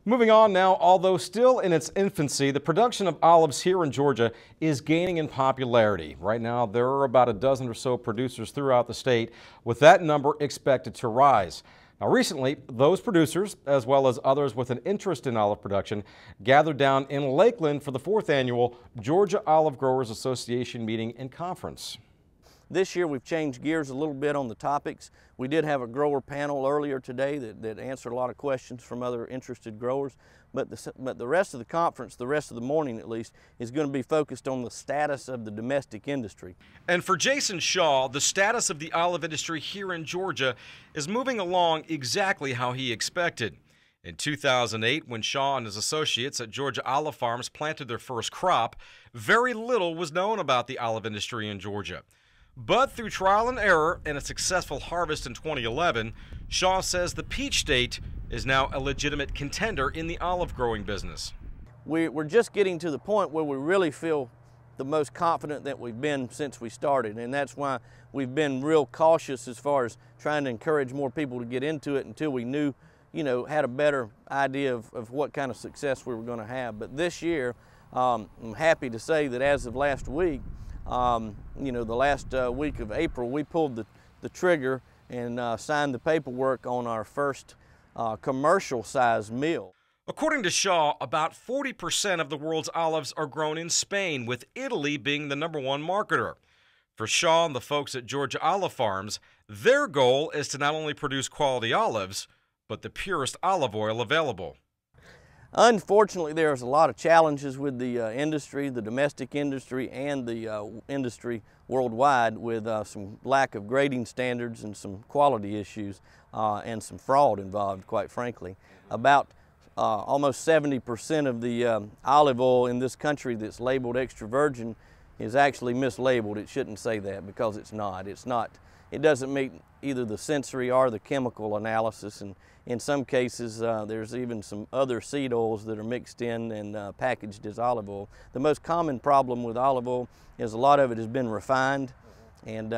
Moving on now, although still in its infancy, the production of olives here in Georgia is gaining in popularity. Right now, there are about a dozen or so producers throughout the state, with that number expected to rise. Now, recently, those producers, as well as others with an interest in olive production, gathered down in Lakeland for the 4th annual Georgia Olive Growers Association meeting and conference. This year we've changed gears a little bit on the topics. We did have a grower panel earlier today that answered a lot of questions from other interested growers, but the rest of the conference, the rest of the morning at least, is going to be focused on the status of the domestic industry. And for Jason Shaw, the status of the olive industry here in Georgia is moving along exactly how he expected. In 2008, when Shaw and his associates at Georgia Olive Farms planted their first crop, very little was known about the olive industry in Georgia. But through trial and error and a successful harvest in 2011, Shaw says the Peach State is now a legitimate contender in the olive growing business. We're just getting to the point where we really feel the most confident that we've been since we started, and that's why we've been real cautious as far as trying to encourage more people to get into it until we knew, had a better idea of what kind of success we were going to have. But this year, I'm happy to say that as of last week, the last week of April, we pulled the trigger and signed the paperwork on our first commercial-sized mill. According to Shaw, about 40% of the world's olives are grown in Spain, with Italy being the #1 marketer. For Shaw and the folks at Georgia Olive Farms, their goal is to not only produce quality olives, but the purest olive oil available. Unfortunately, there's a lot of challenges with the industry, the domestic industry, and the industry worldwide, with some lack of grading standards and some quality issues and some fraud involved, quite frankly. About almost 70% of the olive oil in this country that's labeled extra virgin is actually mislabeled. It shouldn't say that because it's not. It doesn't meet either the sensory or the chemical analysis, and in some cases there's even some other seed oils that are mixed in and packaged as olive oil. The most common problem with olive oil is a lot of it has been refined and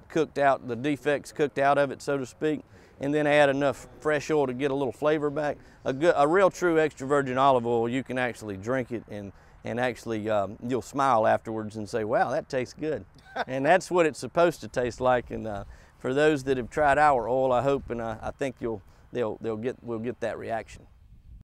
cooked out, the defects cooked out of it, so to speak, and then add enough fresh oil to get a little flavor back. A real true extra virgin olive oil, you can actually drink it and actually you'll smile afterwards and say, wow, that tastes good. And that's what it's supposed to taste like. And for those that have tried our oil, I hope and I think we'll get that reaction.